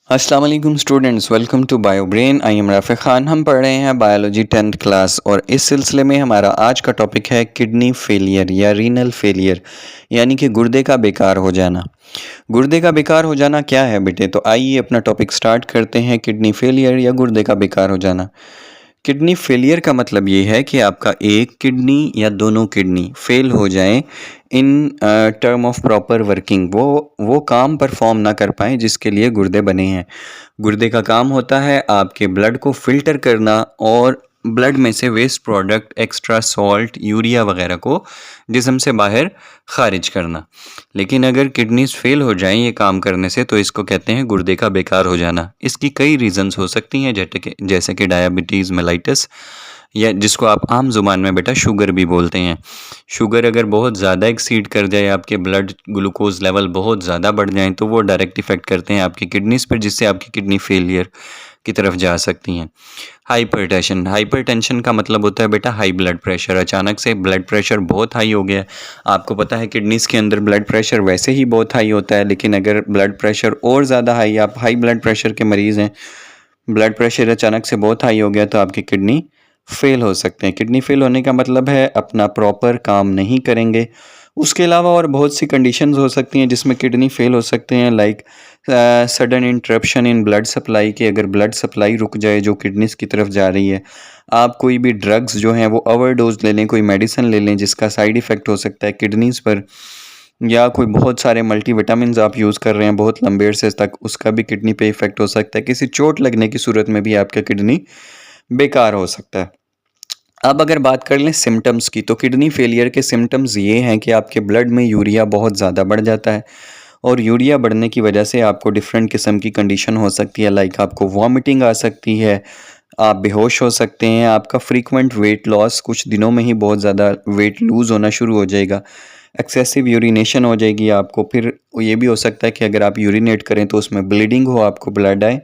अस्सलाम वालेकुम students, welcome to bio brain. I am Rafe Khan. हम पढ़ रहे हैं बायोलॉजी 10th क्लास और इस सिलसिले में हमारा आज का टॉपिक है किडनी फेलियर या रीनल फेलियर, यानी कि गुर्दे का बेकार हो जाना। गुर्दे का बेकार हो जाना क्या है बेटे? तो आइए अपना टॉपिक स्टार्ट करते हैं। किडनी फेलियर या गुर्दे का बेकार हो जाना। किडनी फेलियर का मतलब ये है कि आपका एक किडनी या दोनों किडनी फेल हो जाएं in term of proper working, वो काम परफॉर्म ना कर पाएँ जिसके लिए गुर्दे बने हैं। गुर्दे का काम होता है आपके ब्लड को फिल्टर करना और ब्लड में से waste product, extra salt, urea वगैरह को जिस्म से बाहर खारिज करना। लेकिन अगर किडनीज फेल हो जाएं ये काम करने से तो इसको कहते हैं गुर्दे का बेकार हो जाना। इसकी कई रीजंस हो सकती हैं, जैसे कि डायबिटीज़ मेलाइटिस, या जिसको आप आम जुबान में बेटा शुगर भी बोलते हैं। शुगर अगर बहुत ज़्यादा एक्सीड कर जाए, आपके ब्लड ग्लूकोज लेवल बहुत ज़्यादा बढ़ जाएं, तो वो डायरेक्ट इफेक्ट करते हैं आपकी किडनीज पर, जिससे आपकी किडनी फेलियर की तरफ जा सकती हैं। हाइपरटेंशन का मतलब होता है बेटा हाई ब्लड प्रेशर। अचानक से ब्लड प्रेशर बहुत हाई हो गया। आपको पता है किडनीज के अंदर ब्लड प्रेशर वैसे ही बहुत हाई होता है, लेकिन अगर ब्लड प्रेशर और ज़्यादा हाई, आप हाई ब्लड प्रेशर के मरीज़ हैं, ब्लड प्रेशर अचानक से बहुत हाई हो गया, तो आपकी किडनी फेल हो सकते हैं। किडनी फेल होने का मतलब है अपना प्रॉपर काम नहीं करेंगे। उसके अलावा और बहुत सी कंडीशंस हो सकती हैं जिसमें किडनी फेल हो सकते हैं, like sudden interruption in blood supply के। अगर ब्लड सप्लाई रुक जाए जो किडनीज की तरफ जा रही है, आप कोई भी ड्रग्स जो हैं वो ओवरडोज ले लें, कोई मेडिसिन ले लें जिसका साइड इफ़ेक्ट हो सकता है किडनीज पर, या कोई बहुत सारे मल्टीविटामिन आप यूज़ कर रहे हैं बहुत लंबे अरसे तक, उसका भी किडनी पे इफ़ेक्ट हो सकता है। किसी चोट लगने की सूरत में भी आपका किडनी बेकार हो सकता है। अब अगर बात कर लें सिम्टम्स की, तो किडनी फेलियर के सिम्टम्स ये हैं कि आपके ब्लड में यूरिया बहुत ज़्यादा बढ़ जाता है, और यूरिया बढ़ने की वजह से आपको डिफरेंट किस्म की कंडीशन हो सकती है, लाइक आपको वॉमिटिंग आ सकती है, आप बेहोश हो सकते हैं, आपका फ्रीक्वेंट वेट लॉस, कुछ दिनों में ही बहुत ज़्यादा वेट लूज़ होना शुरू हो जाएगा, एक्सेसिव यूरिनेशन हो जाएगी आपको। फिर ये भी हो सकता है कि अगर आप यूरिनेट करें तो उसमें ब्लीडिंग हो, आपको ब्लड आए।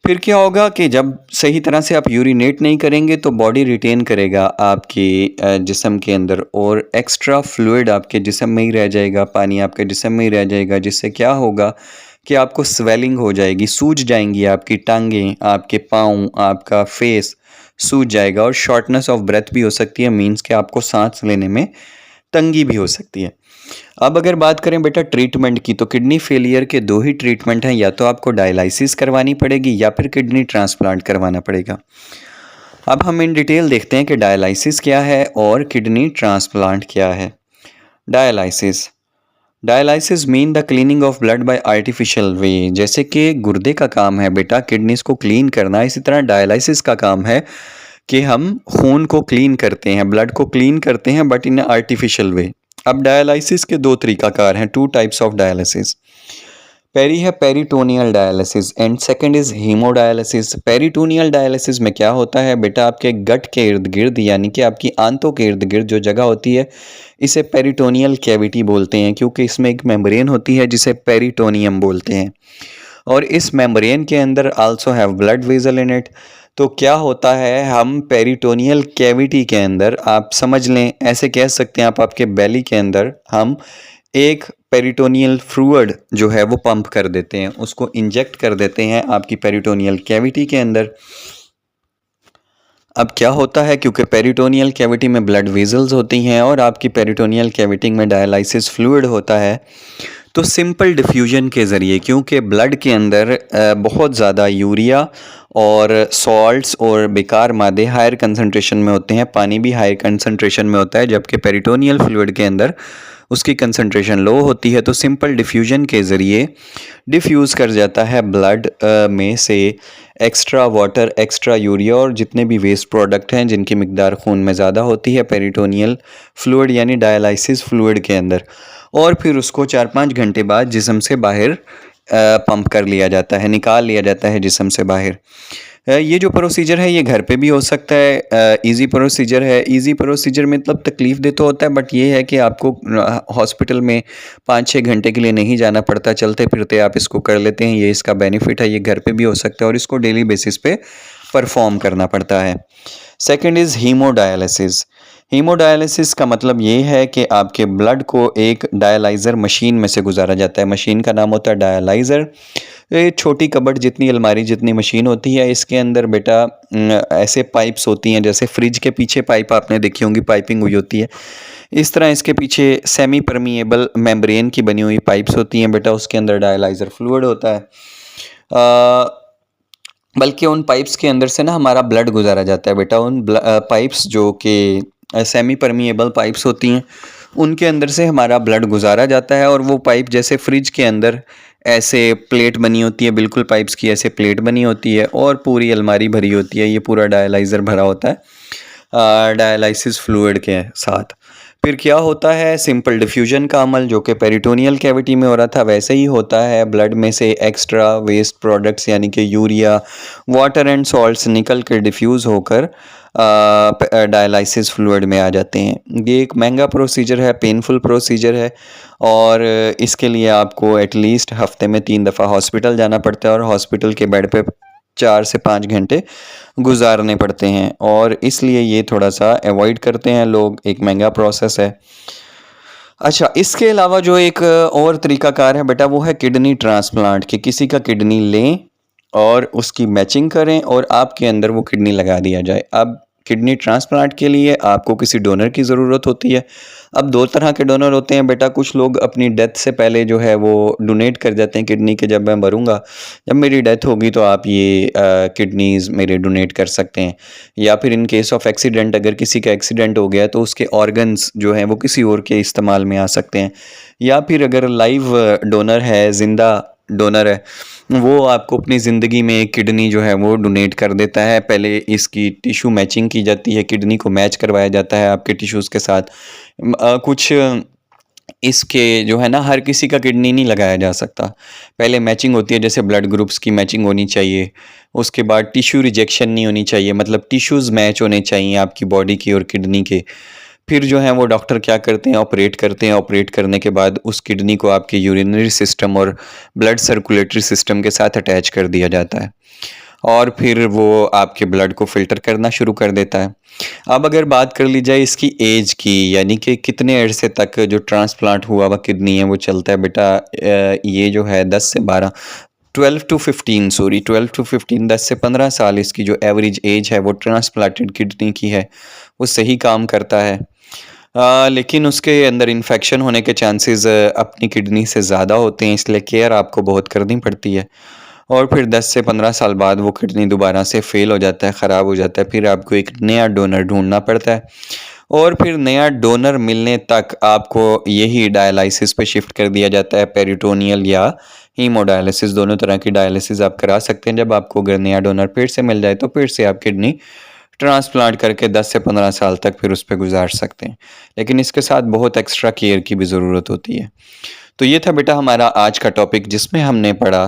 फिर क्या होगा कि जब सही तरह से आप यूरिनेट नहीं करेंगे तो बॉडी रिटेन करेगा आपकी जिस्म के अंदर, और एक्स्ट्रा फ्लूइड आपके जिस्म में ही रह जाएगा, पानी आपके जिस्म में ही रह जाएगा, जिससे क्या होगा कि आपको स्वेलिंग हो जाएगी, सूज जाएंगी आपकी टांगें, आपके पाँव, आपका फेस सूज जाएगा, और शॉर्टनेस ऑफ ब्रेथ भी हो सकती है, मीन्स कि आपको सांस लेने में तंगी भी हो सकती है। अब अगर बात करें बेटा ट्रीटमेंट की, तो किडनी फेलियर के दो ही ट्रीटमेंट हैं, या तो आपको डायलिसिस करवानी पड़ेगी या फिर किडनी ट्रांसप्लांट करवाना पड़ेगा। अब हम इन डिटेल देखते हैं कि डायलिसिस क्या है और किडनी ट्रांसप्लांट क्या है। Dialysis dialysis mean the cleaning of blood by artificial way. जैसे कि गुर्दे का काम है बेटा किडनीज को क्लीन करना, इसी तरह डायलिसिस का काम है कि हम खून को क्लीन करते हैं, ब्लड को क्लीन करते हैं, बट इन आर्टिफिशियल वे। अब डायलिसिस के दो तरीकाकार हैं, टू टाइप्स ऑफ डायलिसिस। पहली है peritoneal dialysis and second is haemodialysis. Peritoneal dialysis में क्या होता है बेटा, आपके गट के इर्द गिर्द, यानी कि आपकी आंतों के इर्द गिर्द जो जगह होती है, इसे पेरिटोनियल कैविटी बोलते हैं, क्योंकि इसमें एक मेम्ब्रेन होती है जिसे पेरिटोनियम बोलते हैं, और इस मेम्ब्रेन के अंदर also have blood vessel in it. तो क्या होता है, हम पेरिटोनियल कैविटी के अंदर, आप समझ लें, ऐसे कह सकते हैं आप, आपके बेली के अंदर हम एक पेरिटोनियल फ्लूइड जो है वो पंप कर देते हैं, उसको इंजेक्ट कर देते हैं आपकी पेरिटोनियल कैविटी के अंदर। अब क्या होता है, क्योंकि पेरिटोनियल कैविटी में ब्लड वेजल्स होती हैं और आपकी पेरिटोनियल कैविटी में डायलाइसिस फ्लूइड होता है, तो सिंपल डिफ्यूजन के ज़रिए, क्योंकि ब्लड के अंदर बहुत ज़्यादा यूरिया और सॉल्ट्स और बेकार मादे हायर कंसंट्रेशन में होते हैं, पानी भी हायर कंसंट्रेशन में होता है, जबकि पेरिटोनियल फ्लूइड के अंदर उसकी कंसंट्रेशन लो होती है, तो सिंपल डिफ्यूजन के ज़रिए डिफ्यूज़ कर जाता है ब्लड में से एक्स्ट्रा वाटर, एक्स्ट्रा यूरिया और जितने भी वेस्ट प्रोडक्ट हैं जिनकी मिकदार खून में ज़्यादा होती है पेरिटोनियल फ्लूइड यानी डायलाइसिस फ्लूइड के अंदर, और फिर उसको 4-5 घंटे बाद जिस्म से बाहर पंप कर लिया जाता है, निकाल लिया जाता है जिस्म से बाहर। ये जो प्रोसीजर है ये घर पे भी हो सकता है, इजी प्रोसीजर है। इजी प्रोसीजर मतलब तकलीफ़ दे तो होता है, बट ये है कि आपको हॉस्पिटल में 5-6 घंटे के लिए नहीं जाना पड़ता, चलते फिरते आप इसको कर लेते हैं, ये इसका बेनिफिट है। ये घर पे भी हो सकता है और इसको डेली बेसिस पे परफॉर्म करना पड़ता है। Second is haemodialysis. हीमोडायलिसिस का मतलब ये है कि आपके ब्लड को एक डायलाइज़र मशीन में से गुजारा जाता है, मशीन का नाम होता है डायलाइज़र, ये छोटी कबर्ड जितनी अलमारी जितनी मशीन होती है, इसके अंदर बेटा ऐसे पाइप्स होती हैं, जैसे फ्रिज के पीछे पाइप आपने देखी होंगी, पाइपिंग हुई होती है, इस तरह इसके पीछे सेमी परमिएबल मेम्ब्रेन की बनी हुई पाइप्स होती हैं बेटा। उसके अंदर डायलाइज़र फ्लूइड होता है। बल्कि उन पाइप्स के अंदर से ना हमारा ब्लड गुजारा जाता है बेटा। उन पाइप्स जो कि सेमी परमिएबल पाइप्स होती हैं, उनके अंदर से हमारा ब्लड गुजारा जाता है। और वो पाइप जैसे फ्रिज के अंदर ऐसे प्लेट बनी होती है, बिल्कुल पाइप्स की ऐसे प्लेट बनी होती है, और पूरी अलमारी भरी होती है, ये पूरा डायलाइज़र भरा होता है डायलाइसिस फ्लूइड के साथ। फिर क्या होता है, सिंपल डिफ्यूजन का अमल जो कि पेरिटोनियल कैविटी में हो रहा था, वैसे ही होता है। ब्लड में से एक्स्ट्रा वेस्ट प्रोडक्ट्स यानी कि यूरिया, वाटर एंड सॉल्ट्स निकल कर डिफ्यूज़ होकर डायलाइसिस फ्लूइड में आ जाते हैं। ये एक महंगा प्रोसीजर है, पेनफुल प्रोसीजर है, और इसके लिए आपको एटलीस्ट हफ्ते में 3 दफ़ा हॉस्पिटल जाना पड़ता है, और हॉस्पिटल के बेड पे 4 से 5 घंटे गुजारने पड़ते हैं, और इसलिए ये थोड़ा सा अवॉइड करते हैं लोग। एक महंगा प्रोसेस है। अच्छा, इसके अलावा जो एक और तरीक़ाकार है बेटा, वो है किडनी ट्रांसप्लांट, कि किसी का किडनी लें और उसकी मैचिंग करें और आपके अंदर वो किडनी लगा दिया जाए। अब किडनी ट्रांसप्लांट के लिए आपको किसी डोनर की ज़रूरत होती है। अब 2 तरह के डोनर होते हैं बेटा। कुछ लोग अपनी डेथ से पहले जो है वो डोनेट कर जाते हैं किडनी के, जब मैं मरूँगा, जब मेरी डेथ होगी तो आप ये किडनीज़ मेरे डोनेट कर सकते हैं। या फिर इन केस ऑफ एक्सीडेंट, अगर किसी का एक्सीडेंट हो गया तो उसके ऑर्गन्स जो हैं वो किसी और के इस्तेमाल में आ सकते हैं। या फिर अगर लाइव डोनर है, ज़िंदा डोनर है, वो आपको अपनी ज़िंदगी में एक किडनी जो है वो डोनेट कर देता है। पहले इसकी टिश्यू मैचिंग की जाती है, किडनी को मैच करवाया जाता है आपके टिश्यूज़ के साथ। कुछ इसके जो है ना, हर किसी का किडनी नहीं लगाया जा सकता। पहले मैचिंग होती है, जैसे ब्लड ग्रुप्स की मैचिंग होनी चाहिए। उसके बाद टिश्यू रिजेक्शन नहीं होनी चाहिए, मतलब टिश्यूज़ मैच होने चाहिए आपकी बॉडी की और किडनी के। फिर जो है वो डॉक्टर क्या करते हैं, ऑपरेट करते हैं। ऑपरेट करने के बाद उस किडनी को आपके यूरिनरी सिस्टम और ब्लड सर्कुलेटरी सिस्टम के साथ अटैच कर दिया जाता है, और फिर वो आपके ब्लड को फ़िल्टर करना शुरू कर देता है। अब अगर बात कर ली जाए इसकी एज की, यानी कि कितने अरसे तक जो ट्रांसप्लांट हुआ हुआ किडनी है वो चलता है बेटा, ये जो है 10 से 12 12 टू 15 सॉरी 12 टू 15 10 से 15 साल इसकी जो एवरेज एज है वो ट्रांसप्लांटेड किडनी की है, वो सही काम करता है। लेकिन उसके अंदर इन्फेक्शन होने के चांसेस अपनी किडनी से ज़्यादा होते हैं, इसलिए केयर आपको बहुत करनी पड़ती है। और फिर 10 से 15 साल बाद वो किडनी दोबारा से फ़ेल हो जाता है, ख़राब हो जाता है, फिर आपको एक नया डोनर ढूंढना पड़ता है। और फिर नया डोनर मिलने तक आपको यही डायलिसिस पे शिफ्ट कर दिया जाता है, पेरिटोनियल या हीमोडायलिसिस, दोनों तरह की डायलिसिस आप करा सकते हैं। जब आपको अगर नया डोनर फिर से मिल जाए तो फिर से आप किडनी ट्रांसप्लांट करके 10 से 15 साल तक फिर उस पे गुजार सकते हैं। लेकिन इसके साथ बहुत एक्स्ट्रा केयर की भी ज़रूरत होती है। तो ये था बेटा हमारा आज का टॉपिक, जिसमें हमने पढ़ा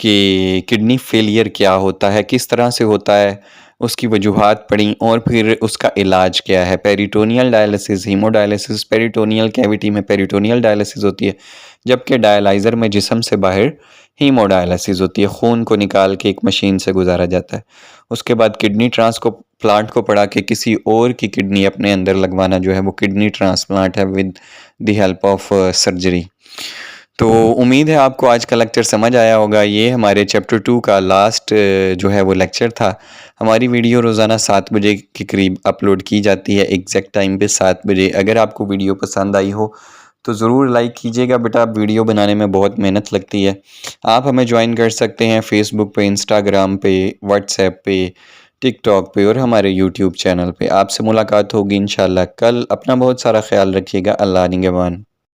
कि किडनी फेलियर क्या होता है, किस तरह से होता है, उसकी वजूहात पढ़ी, और फिर उसका इलाज क्या है। Peritoneal dialysis, haemodialysis, peritoneal cavity में पेरिटोनियल डायलिसिस होती है, जबकि डायलाइज़र में जिस्म से बाहर हीमोडायलिसिस होती है, खून को निकाल के एक मशीन से गुजारा जाता है। उसके बाद किडनी ट्रांसप्लांट को पढ़ा के किसी और की किडनी अपने अंदर लगवाना जो है वो किडनी ट्रांसप्लांट है with the help of surgery. तो उम्मीद है आपको आज का लेक्चर समझ आया होगा। ये हमारे चैप्टर 2 का लास्ट जो है वो लेक्चर था। हमारी वीडियो रोज़ाना 7 बजे के करीब अपलोड की जाती है, एग्जैक्ट टाइम पे 7 बजे। अगर आपको वीडियो पसंद आई हो तो ज़रूर लाइक कीजिएगा बेटा, वीडियो बनाने में बहुत मेहनत लगती है। आप हमें ज्वाइन कर सकते हैं फेसबुक पे, इंस्टाग्राम पे, व्हाट्सएप पे, टिकटॉक पे और हमारे यूट्यूब चैनल पे। आपसे मुलाकात होगी इंशाल्लाह कल। अपना बहुत सारा ख्याल रखिएगा। अल्लाह निगहबान।